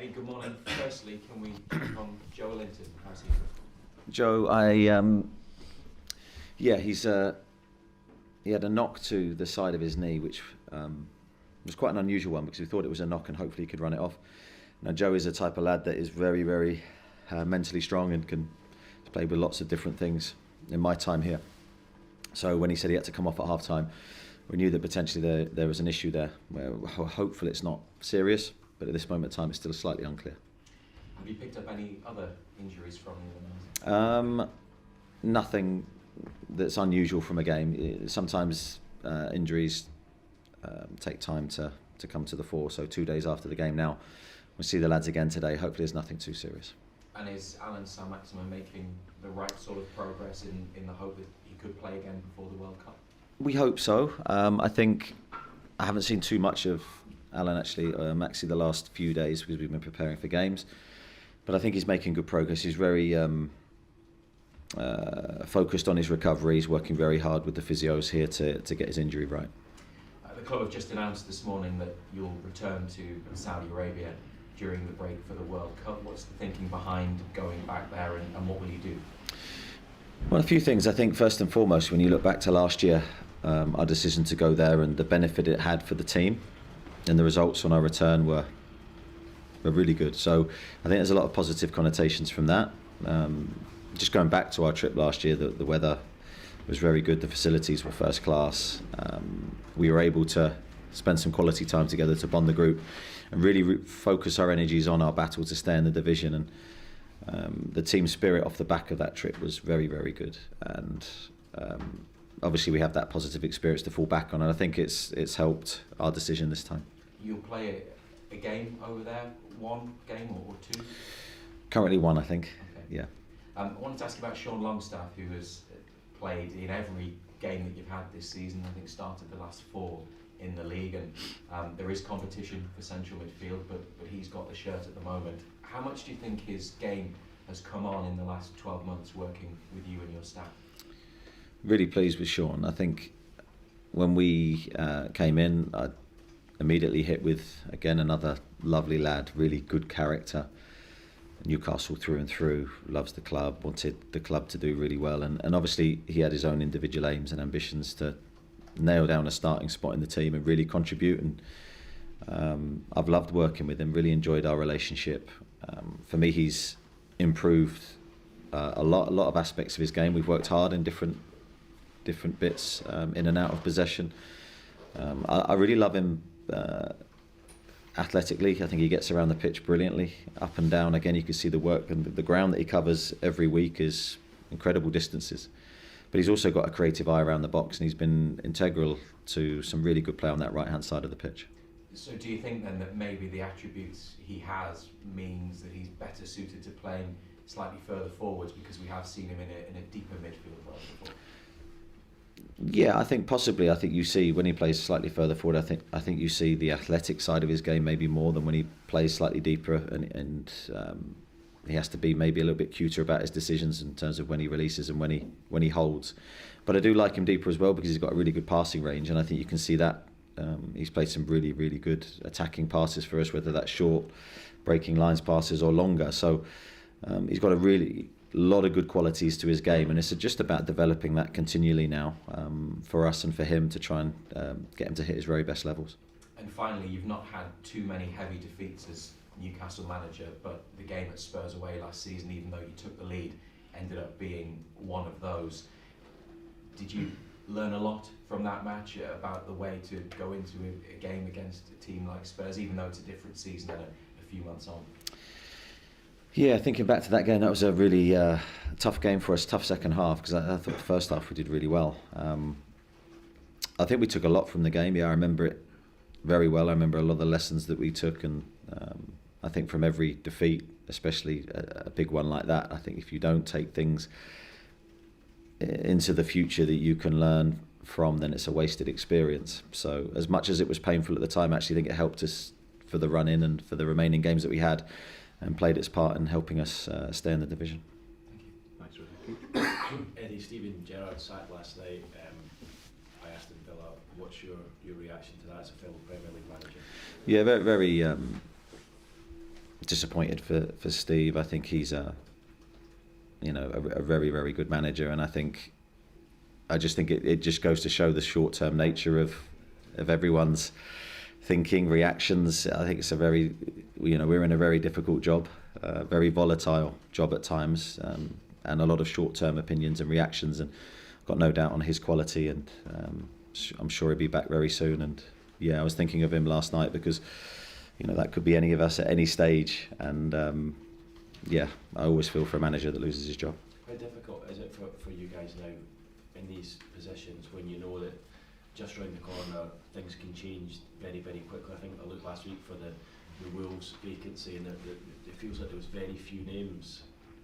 Eddie, good morning. Firstly, can we check on Joe Linton? How's he? Joe, he had a knock to the side of his knee, which was quite an unusual one because we thought it was a knock and hopefully he could run it off. Now, Joe is a type of lad that is very, very mentally strong and can play with lots of different things in my time here. So when he said he had to come off at half time, we knew that potentially there was an issue there. Where hopefully it's not serious, but at this moment in time it's still slightly unclear. Have you picked up any other injuries from the other night? Nothing that's unusual from a game. Sometimes injuries take time to come to the fore. So 2 days after the game now, we'll see the lads again today. Hopefully there's nothing too serious. And is Alan Saint-Maximin making the right sort of progress in the hope that he could play again before the World Cup? We hope so. I think I haven't seen too much of Alan actually, Maxi, the last few days because we've been preparing for games. But I think he's making good progress. He's very focused on his recovery. He's working very hard with the physios here to get his injury right. The club have just announced this morning that you'll return to Saudi Arabia during the break for the World Cup. What's the thinking behind going back there and what will you do? Well, a few things. I think first and foremost, when you look back to last year, our decision to go there and the benefit it had for the team and the results on our return were really good. So I think there's a lot of positive connotations from that. Just going back to our trip last year, the weather was very good. The facilities were first class. We were able to spend some quality time together to bond the group and really focus our energies on our battle to stay in the division. And the team spirit off the back of that trip was very, very good. And obviously we have that positive experience to fall back on, and I think it's helped our decision this time. You'll play a game over there, one game or two? Currently one, I think. Okay. Yeah. I wanted to ask you about Sean Longstaff, who has played in every game that you've had this season. I think started the last 4 in the league, and there is competition for central midfield, but he's got the shirt at the moment. How much do you think his game has come on in the last 12 months working with you and your staff? Really pleased with Sean. I think when we came in, I immediately hit with, again, another lovely lad, really good character. Newcastle through and through, loves the club, wanted the club to do really well, and obviously he had his own individual aims and ambitions to nail down a starting spot in the team and really contribute. And I've loved working with him, really enjoyed our relationship. For me, he's improved a lot of aspects of his game. We've worked hard in different bits, in and out of possession. I really love him athletically. I think he gets around the pitch brilliantly, up and down. Again, you can see the work, and the ground that he covers every week is incredible distances. But he's also got a creative eye around the box, and he's been integral to some really good play on that right-hand side of the pitch. So do you think then that maybe the attributes he has means that he's better suited to playing slightly further forwards, because we have seen him in a deeper midfield role before? Yeah, I think possibly. I think you see when he plays slightly further forward, I think you see the athletic side of his game maybe more than when he plays slightly deeper, and he has to be maybe a little bit cuter about his decisions in terms of when he releases and when he holds. But I do like him deeper as well because he's got a really good passing range, and I think you can see that. He's played some really, really good attacking passes for us, whether that's short, breaking lines passes or longer. So he's got a lot of good qualities to his game, and it's just about developing that continually now for us and for him to try and get him to hit his very best levels. And finally, you've not had too many heavy defeats as Newcastle manager, but the game at Spurs away last season, even though you took the lead, ended up being one of those. Did you learn a lot from that match about the way to go into a game against a team like Spurs, even though it's a different season and a few months on? Yeah, thinking back to that game, that was a really tough game for us, tough second half, because I thought the first half we did really well. I think we took a lot from the game. Yeah, I remember it very well. I remember a lot of the lessons that we took, and I think from every defeat, especially a big one like that, I think if you don't take things into the future that you can learn from, then it's a wasted experience. So as much as it was painful at the time, I actually think it helped us for the run-in and for the remaining games that we had, and played its part in helping us stay in the division. Thank you. Thanks, Ricky. Eddie, Steven Gerrard sacked last night. I asked him, Villa, what's your reaction to that as a fellow Premier League manager? Yeah, very, very disappointed for Steve. I think he's a very, very good manager, and I just think it just goes to show the short-term nature of everyone's thinking, reactions. I think it's we're in a very difficult job, very volatile job at times, and a lot of short-term opinions and reactions, and I've got no doubt on his quality, and I'm sure he'll be back very soon. And yeah, I was thinking of him last night because that could be any of us at any stage, and I always feel for a manager that loses his job. How difficult is it for you guys now in these positions when you know that just round the corner things can change very, very quickly? I think I looked last week for the Wolves vacancy, and it feels like there was very few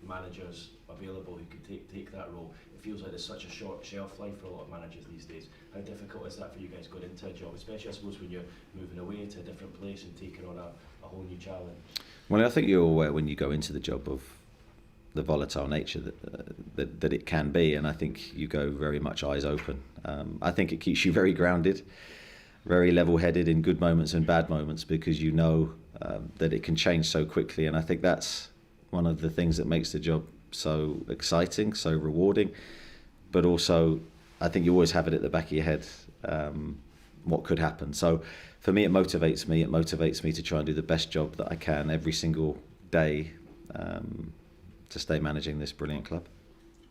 managers available who could take that role. It feels like there's such a short shelf life for a lot of managers these days. How difficult is that for you guys going into a job, especially I suppose when you're moving away to a different place and taking on a whole new challenge? Well, I think you're aware when you go into the job of the volatile nature that it can be, and I think you go very much eyes open. I think it keeps you very grounded, very level-headed in good moments and bad moments, because that it can change so quickly, and I think that's one of the things that makes the job so exciting, so rewarding. But also, I think you always have it at the back of your head, what could happen. So for me, it motivates me. It motivates me to try and do the best job that I can every single day, to stay managing this brilliant club.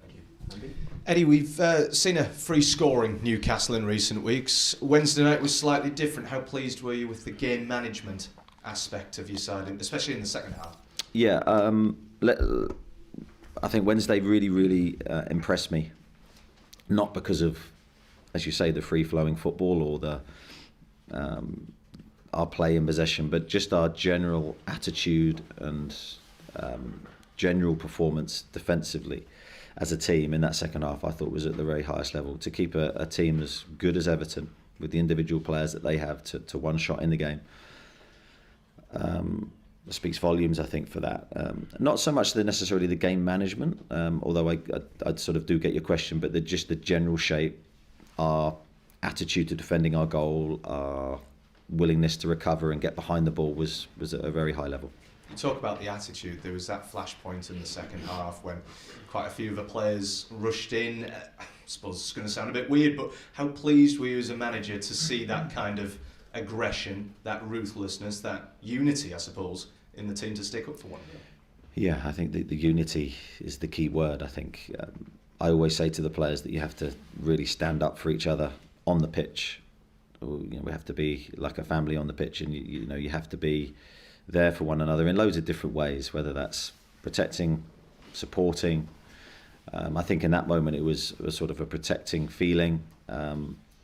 Thank you. Andy? Eddie, we've seen a free scoring Newcastle in recent weeks. Wednesday night was slightly different. How pleased were you with the game management aspect of your side, especially in the second half? Yeah, I think Wednesday really, really impressed me. Not because of, as you say, the free-flowing football or our play in possession, but just our general attitude and general performance defensively as a team in that second half. I thought was at the very highest level. To keep a team as good as Everton with the individual players that they have to one shot in the game. Speaks volumes, I think, for that. Not so much necessarily the game management, although I sort of do get your question, but just the general shape, our attitude to defending our goal, our willingness to recover and get behind the ball was at a very high level. You talk about the attitude. There was that flashpoint in the second half when quite a few of the players rushed in. I suppose it's going to sound a bit weird, but how pleased were you as a manager to see that kind of aggression, that ruthlessness, that unity, I suppose, in the team to stick up for one another? Yeah, I think the unity is the key word. I think I always say to the players that you have to really stand up for each other on the pitch. We have to be like a family on the pitch, and you have to be there for one another in loads of different ways, whether that's protecting, supporting. I think in that moment it was a sort of a protecting feeling,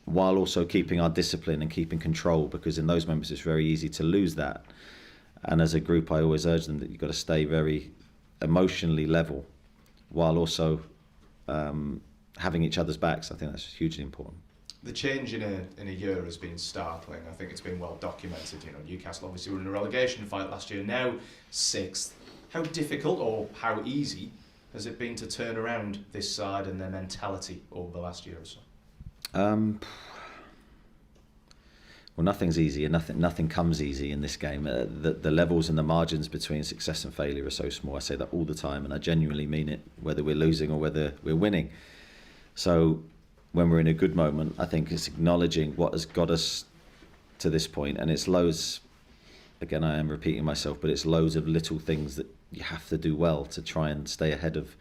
while also keeping our discipline and keeping control, because in those moments it's very easy to lose that. And as a group, I always urge them that you've got to stay very emotionally level, while also having each other's backs. I think that's hugely important. The change in a year has been startling. I think it's been well documented. Newcastle obviously were in a relegation fight last year, now 6th. How difficult or how easy has it been to turn around this side and their mentality over the last year or so? Well, nothing's easy, and nothing comes easy in this game. The levels and the margins between success and failure are so small. I say that all the time, and I genuinely mean it, whether we're losing or whether we're winning. So when we're in a good moment, I think it's acknowledging what has got us to this point, and it's loads, again, I am repeating myself, but it's loads of little things that you have to do well to try and stay ahead of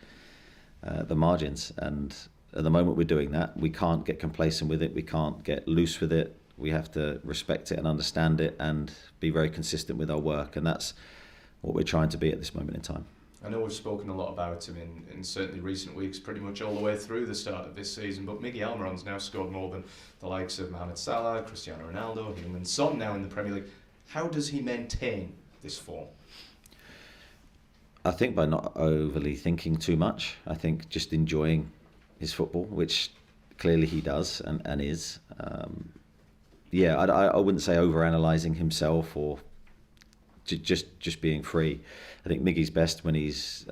the margins. And at the moment we're doing that. We can't get complacent with it. We can't get loose with it. We have to respect it and understand it and be very consistent with our work. And that's what we're trying to be at this moment in time. I know we've spoken a lot about him in certainly recent weeks, pretty much all the way through the start of this season, but Miggy Almiron's now scored more than the likes of Mohamed Salah, Cristiano Ronaldo, Heung-min Son now in the Premier League. How does he maintain this form? I think by not overly thinking too much. I think just enjoying his football, which clearly he does and is. I wouldn't say overanalyzing himself or just being free. I think Miggy's best when he's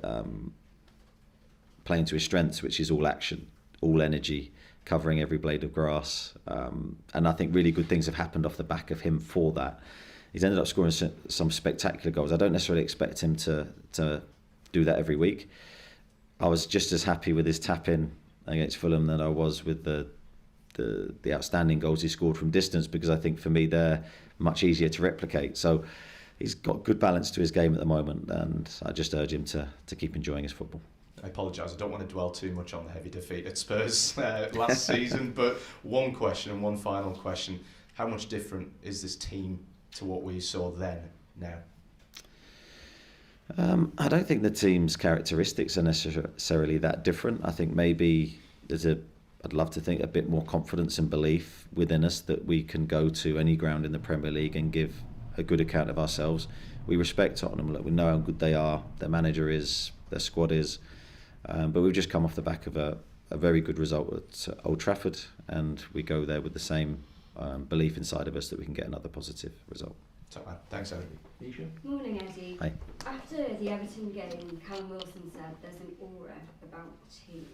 playing to his strengths, which is all action, all energy, covering every blade of grass. And I think really good things have happened off the back of him for that. he's ended up scoring some spectacular goals. I don't necessarily expect him to do that every week. I was just as happy with his tap-in against Fulham than I was with the outstanding goals he scored from distance, because I think for me they're much easier to replicate. So he's got good balance to his game at the moment, and I just urge him to keep enjoying his football. I apologise, I don't want to dwell too much on the heavy defeat at Spurs last season, but one final question. How much different is this team to what we saw then, now? I don't think the team's characteristics are necessarily that different. I think maybe I'd love to think a bit more confidence and belief within us that we can go to any ground in the Premier League and give a good account of ourselves. We respect Tottenham. We know how good they are, their manager is, their squad is. But we've just come off the back of a very good result at Old Trafford, and we go there with the same belief inside of us that we can get another positive result. Thanks, Eddie. Morning, Eddie. Hi. After the Everton game, Callum Wilson said there's an aura about the team.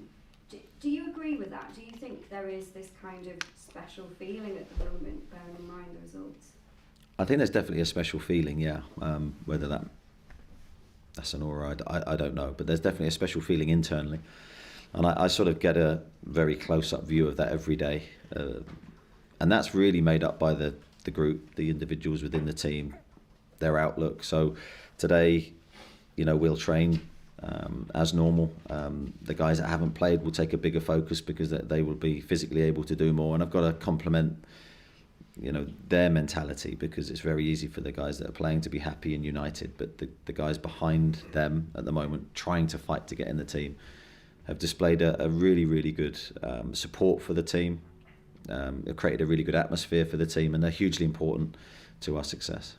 Do you agree with that? Do you think there is this kind of special feeling at the moment, bearing in mind the results? I think there's definitely a special feeling, yeah. Whether that's an aura, I don't know. But there's definitely a special feeling internally. And I sort of get a very close-up view of that every day. And that's really made up by the group, the individuals within the team, their outlook. So today, we'll train as normal. The guys that haven't played will take a bigger focus because they will be physically able to do more. And I've got to compliment their mentality, because it's very easy for the guys that are playing to be happy and united, but the guys behind them at the moment trying to fight to get in the team have displayed a really, really good support for the team. They've created a really good atmosphere for the team, and they're hugely important to our success.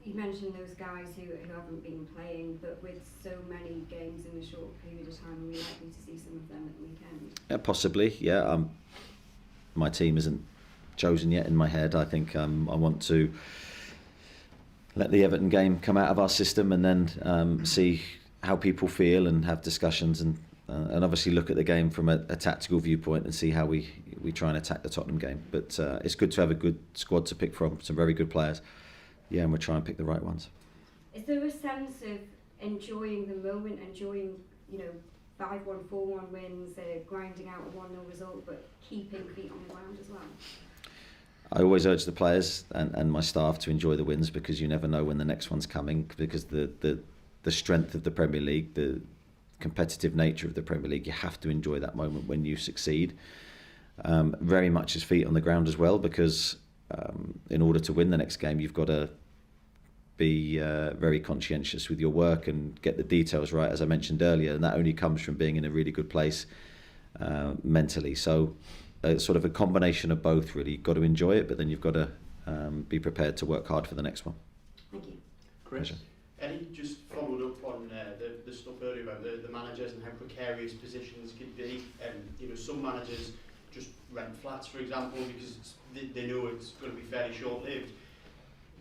You mentioned those guys who haven't been playing, but with so many games in a short period of time, are we likely to see some of them at the weekend? Possibly, yeah. My team isn't chosen yet in my head. I think I want to let the Everton game come out of our system, and then see how people feel and have discussions, and obviously look at the game from a tactical viewpoint and see how we try and attack the Tottenham game. But it's good to have a good squad to pick from, some very good players. Yeah, and we'll try and pick the right ones. Is there a sense of enjoying the moment, enjoying 5-1, 4-1 wins, grinding out a 1-0 result, but keeping feet on the ground as well? I always urge the players and my staff to enjoy the wins, because you never know when the next one's coming, because the strength of the Premier League, the competitive nature of the Premier League, you have to enjoy that moment when you succeed. Very much his feet on the ground as well, because in order to win the next game, you've got to be very conscientious with your work and get the details right, as I mentioned earlier, and that only comes from being in a really good place mentally. So it's sort of a combination of both, really. You've got to enjoy it, but then you've got to be prepared to work hard for the next one. Thank you. Chris? Pleasure. Eddie, just followed up on the stuff earlier about the managers and how precarious positions could be. Some managers just rent flats, for example, because they know it's going to be fairly short-lived.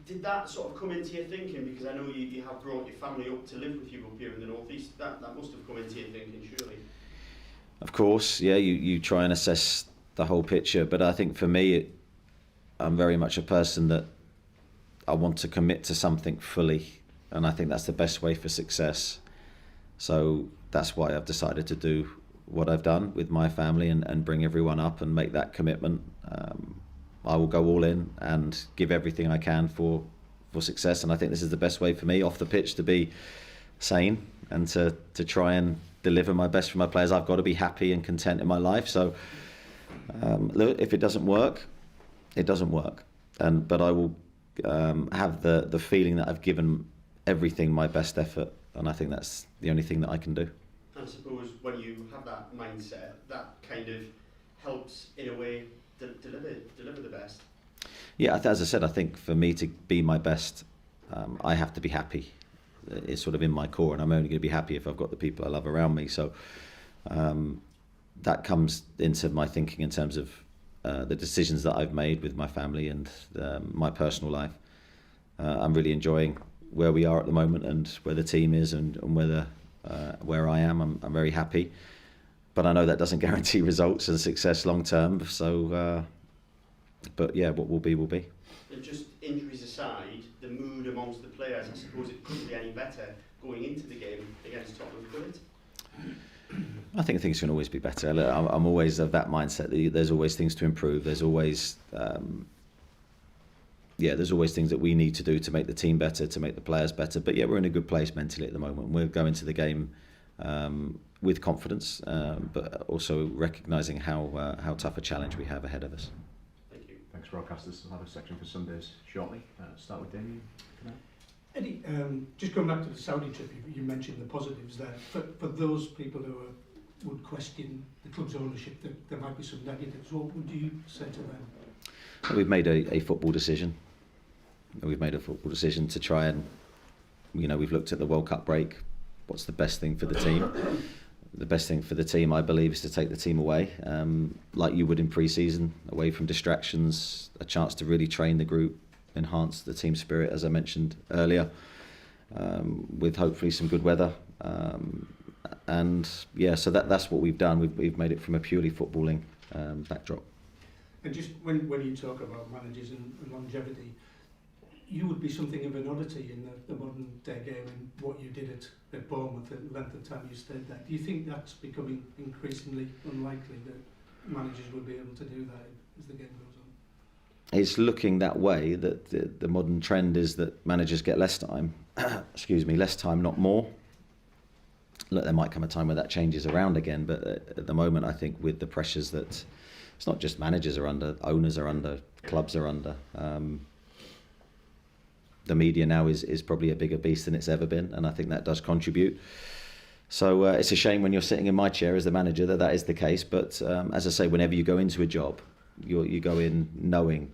Did that sort of come into your thinking? Because I know you have brought your family up to live with you up here in the northeast. That must have come into your thinking, surely. Of course, yeah. You try and assess the whole picture, but I think for me, I'm very much a person that I want to commit to something fully, and I think that's the best way for success. So that's why I've decided to do what I've done with my family and bring everyone up and make that commitment. I will go all in and give everything I can for success, and I think this is the best way for me off the pitch to be sane and to try and deliver my best for my players. I've got to be happy and content in my life. So if it doesn't work, it doesn't work. But I will have the feeling that I've given everything my best effort, and I think that's the only thing that I can do. I suppose when you have that mindset, that kind of helps in a way deliver the best. Yeah, as I said, I think for me to be my best, I have to be happy. It's sort of in my core, and I'm only going to be happy if I've got the people I love around me. So that comes into my thinking in terms of the decisions that I've made with my family and my personal life. I'm really enjoying where we are at the moment and where the team is and where I am. I'm very happy. But I know that doesn't guarantee results and success long term. So, but yeah, what will be will be. And just injuries aside, the mood amongst the players, I suppose it couldn't be any better going into the game against Tottenham, could it? I think things can always be better. Look, I'm always of that mindset that there's always things to improve. There's always, there's always things that we need to do to make the team better, to make the players better. But yeah, we're in a good place mentally at the moment. We're going to the game with confidence, but also recognising how tough a challenge we have ahead of us. Thank you. Thanks, broadcasters. We'll have a section for Sundays shortly. Start with Damien. Eddie, just going back to the Saudi trip, you mentioned the positives there. For those people who would question the club's ownership, there might be some negatives. What would you say to them? We've made a football decision. We've made a football decision to try and, we've looked at the World Cup break. What's the best thing for the team? The best thing for the team, I believe, is to take the team away, like you would in pre-season, away from distractions, a chance to really train the group, enhance the team spirit, as I mentioned earlier, with hopefully some good weather. So that's what we've done. We've made it from a purely footballing backdrop. And just when you talk about managers and longevity, you would be something of an oddity in the modern day game in what you did at Bournemouth, the length of time you stayed there. Do you think that's becoming increasingly unlikely that managers will be able to do that as the game goes on? It's looking that way, that the modern trend is that managers get less time, less time, not more. Look, there might come a time where that changes around again, but at the moment I think with the pressures that it's not just managers are under, owners are under, clubs are under. The media now is probably a bigger beast than it's ever been, and I think that does contribute. So it's a shame when you're sitting in my chair as the manager that is the case, but as I say, whenever you go into a job, you go in knowing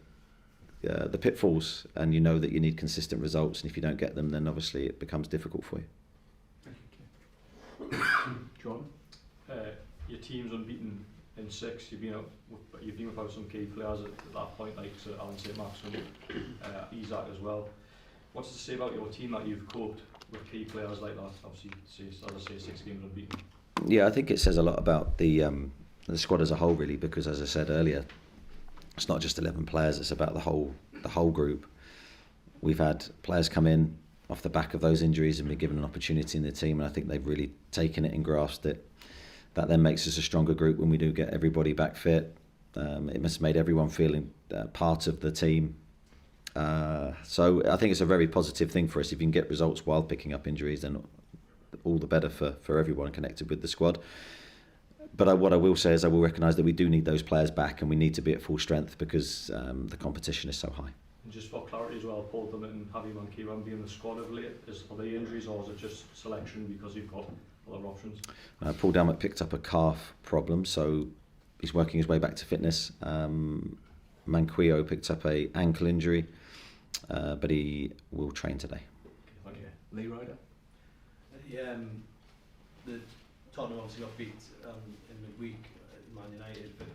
the pitfalls, and you know that you need consistent results, and if you don't get them, then obviously it becomes difficult for you. Thank you. Jordan? Your team's unbeaten in 6. You've been without some key players at that point, like Sir Alan St. Maxim, Isaac as well. What's to say about your team that you've coped with key players like that? Obviously, as I say, 6 games unbeaten. Yeah, I think it says a lot about the squad as a whole, really, because as I said earlier, it's not just 11 players; it's about the whole group. We've had players come in off the back of those injuries and been given an opportunity in the team, and I think they've really taken it and grasped it. That then makes us a stronger group when we do get everybody back fit. It must have made everyone feeling part of the team. So I think it's a very positive thing for us. If you can get results while picking up injuries, then all the better for everyone connected with the squad. But what I will say is I will recognise that we do need those players back, and we need to be at full strength because the competition is so high. And just for clarity as well, Paul Dummett and Javi Mankiwan being the squad of late, are they injuries or is it just selection because you've got other options? Paul Dummett picked up a calf problem, so he's working his way back to fitness. Manquillo picked up a ankle injury, but he will train today. Thank you. Lee Ryder? The Tottenham obviously got beat in midweek at Man United, but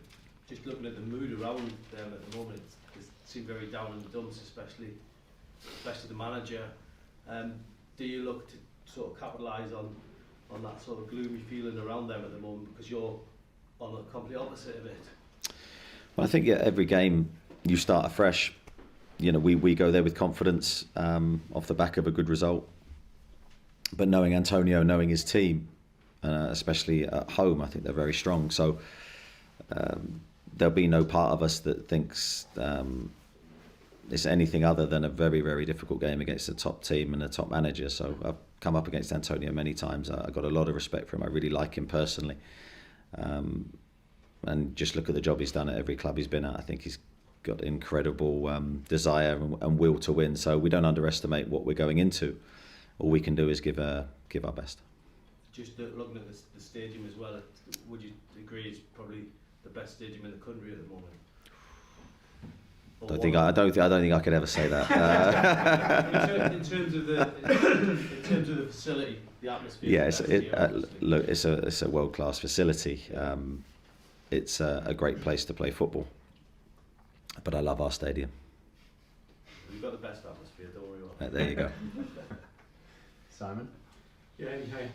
just looking at the mood around them at the moment, it seems very down in the dumps, especially the manager. Do you look to sort of capitalise on that sort of gloomy feeling around them at the moment, because you're on the complete opposite of it? Well, I think every game you start afresh. We go there with confidence off the back of a good result. But knowing Antonio, knowing his team, especially at home, I think they're very strong. So there'll be no part of us that thinks it's anything other than a very, very difficult game against a top team and a top manager. So I've come up against Antonio many times. I've got a lot of respect for him. I really like him personally. And just look at the job he's done at every club he's been at. I think he's got incredible desire and will to win. So we don't underestimate what we're going into. All we can do is give our best. Just looking at the stadium as well, would you agree it's probably the best stadium in the country at the moment? I don't think I could ever say that. in terms of the facility, the atmosphere. Yeah, it's a world-class facility. It's a great place to play football. But I love our stadium. We've got the best atmosphere, don't worry about it. There you go. Simon? Yeah, hi.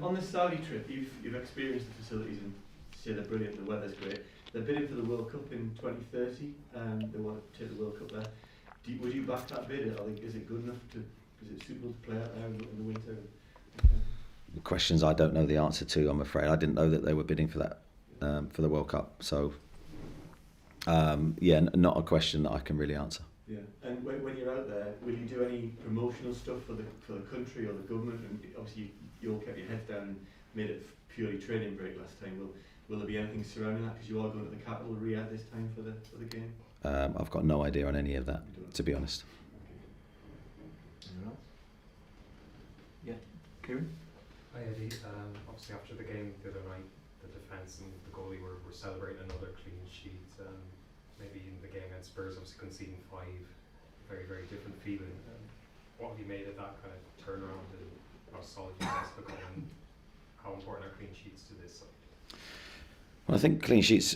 On this Saudi trip, you've experienced the facilities and say they're brilliant, the weather's great. They're bidding for the World Cup in 2030, they want to take the World Cup there. Would you back that bid? I think, is it good enough is it suitable to play out there in the winter? Questions I don't know the answer to, I'm afraid. I didn't know that they were bidding for that, for the World Cup. So, not a question that I can really answer. Yeah, and when you're out there, will you do any promotional stuff for the country or the government? And obviously, you all kept your head down and made it purely training break last time. Will there be anything surrounding that? Because you are going to the capital, Riyadh, this time for the game. I've got no idea on any of that, to be honest. Anyone else? Yeah, Kieran? Hi Eddie, obviously after the game the other night, the defence and the goalie were celebrating another clean sheet. Maybe in the game against Spurs, obviously conceding 5, very, very different feeling. What have you made of that kind of turnaround and how solid you guys become, and how important are clean sheets to this? Well, I think clean sheets,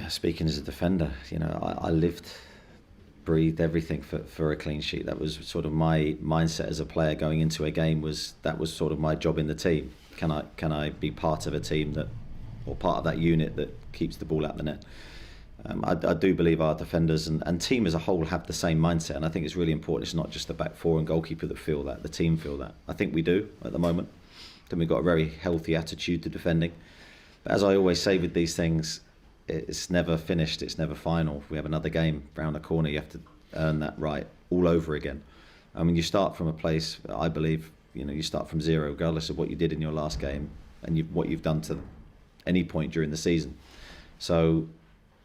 speaking as a defender, I lived, breathed everything for a clean sheet. That was sort of my mindset as a player going into a game. That was sort of my job in the team. Can I be part of a team or part of that unit that keeps the ball out the net? I do believe our defenders and team as a whole have the same mindset, and I think it's really important. It's not just the back four and goalkeeper that feel that, the team feel that. I think we do at the moment. Then we've got a very healthy attitude to defending. But as I always say with these things, it's never finished, it's never final. If we have another game round the corner, you have to earn that right all over again. I mean, you start from a place, I believe, you start from zero, regardless of what you did in your last game and what you've done to any point during the season. So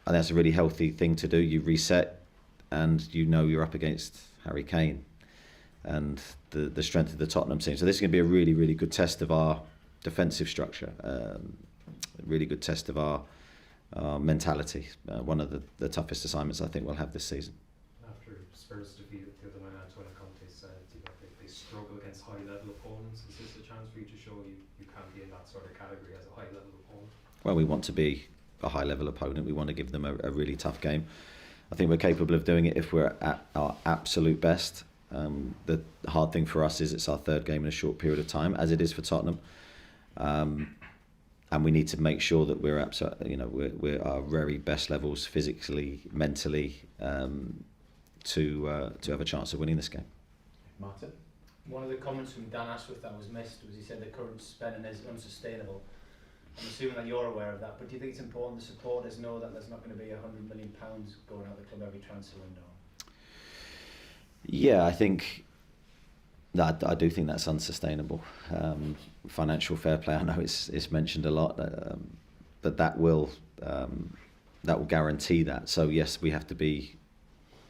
I think that's a really healthy thing to do. You reset, and you're up against Harry Kane and the strength of the Tottenham team. So this is going to be a really, really good test of our defensive structure, a really good test of our mentality. One of the toughest assignments I think we'll have this season. After Spurs defeated the other night, Antonio Conte said they struggle against high-level opponents. Is this a chance for you to show you can be in that sort of category as a high-level opponent? Well, we want to be a high-level opponent. We want to give them a really tough game. I think we're capable of doing it if we're at our absolute best. The hard thing for us is it's our third game in a short period of time, as it is for Tottenham. And we need to make sure that we're we're our very best levels physically, mentally, to have a chance of winning this game. Martin? One of the comments from Dan Ashworth that was missed was he said the current spending is unsustainable. I'm assuming that you're aware of that, but do you think it's important the supporters know that there's not going to be £100 million going out of the club every transfer window? Yeah, I think that I do think that's unsustainable. Financial fair play, I know it's mentioned a lot, but that will guarantee that. So yes, we have to be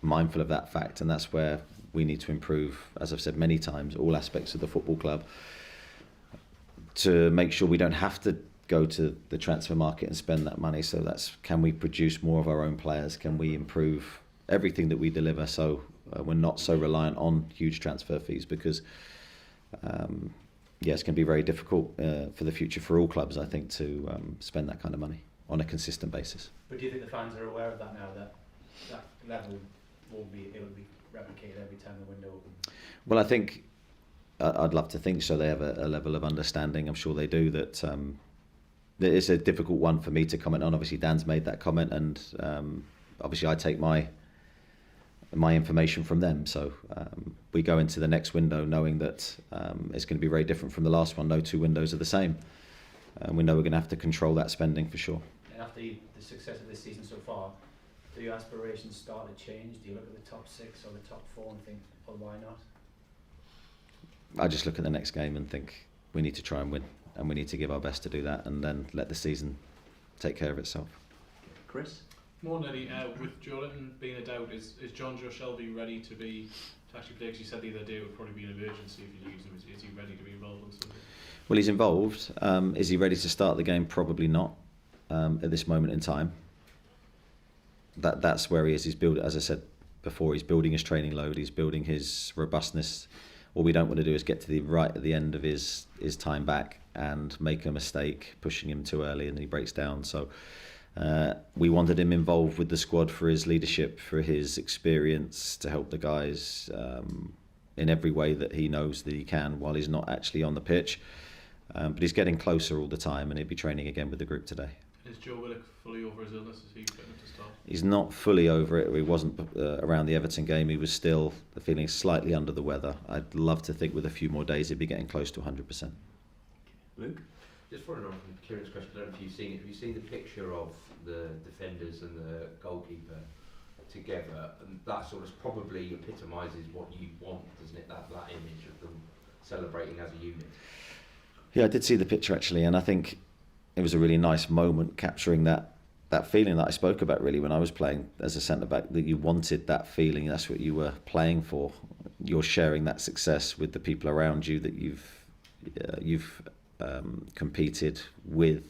mindful of that fact, and that's where we need to improve, as I've said many times, all aspects of the football club to make sure we don't have to go to the transfer market and spend that money. So can we produce more of our own players? Can we improve everything that we deliver so we're not so reliant on huge transfer fees? Because it's going to be very difficult for the future for all clubs, I think, to spend that kind of money on a consistent basis. But do you think the fans are aware of that now, that level won't be able to be replicated every time the window opens? Well, I think I'd love to think so. They have a level of understanding, I'm sure they do, that it's a difficult one for me to comment on. Obviously Dan's made that comment, and obviously I take my information from them. So we go into the next window knowing that it's going to be very different from the last one. No two windows are the same. We know we're going to have to control that spending for sure. And after the success of this season so far, do your aspirations start to change? Do you look at the top 6 or the top 4 and think, well, why not? I just look at the next game and think we need to try and win, and we need to give our best to do that, and then let the season take care of itself. Chris? More than any, with Joelinton being a doubt, is John Joe Shelby ready to actually play? Because you said the other day it would probably be an emergency if you use him. Is he ready to be involved in something? Well, he's involved. Is he ready to start the game? Probably not at this moment in time. That's where he is. He's building, as I said before, he's building his training load. He's building his robustness. What we don't want to do is get to the end of his time back and make a mistake, pushing him too early, and he breaks down. So we wanted him involved with the squad for his leadership, for his experience, to help the guys in every way that he knows that he can while he's not actually on the pitch. But he's getting closer all the time, and he'll be training again with the group today. Is Joe Willock fully over his illness? Is he fit enough to start? He's not fully over it. He wasn't around the Everton game. He was still feeling slightly under the weather. I'd love to think with a few more days he'd be getting close to 100%. Luke? Just following on from Kieran's question, I don't know if you've seen it. Have you seen the picture of the defenders and the goalkeeper together? And that sort of probably epitomises what you want, doesn't it? That image of them celebrating as a unit. Yeah, I did see the picture actually, and I think it was a really nice moment capturing that feeling that I spoke about really when I was playing as a centre-back, that you wanted that feeling, that's what you were playing for. You're sharing that success with the people around you that you've competed with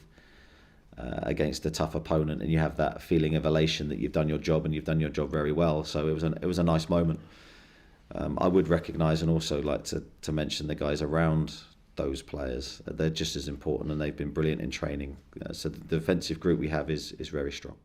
against a tough opponent, and you have that feeling of elation that you've done your job and you've done your job very well. So it was a nice moment. I would recognise and also like to mention the guys around those players. They're just as important, and they've been brilliant in training. So the defensive group we have is very strong.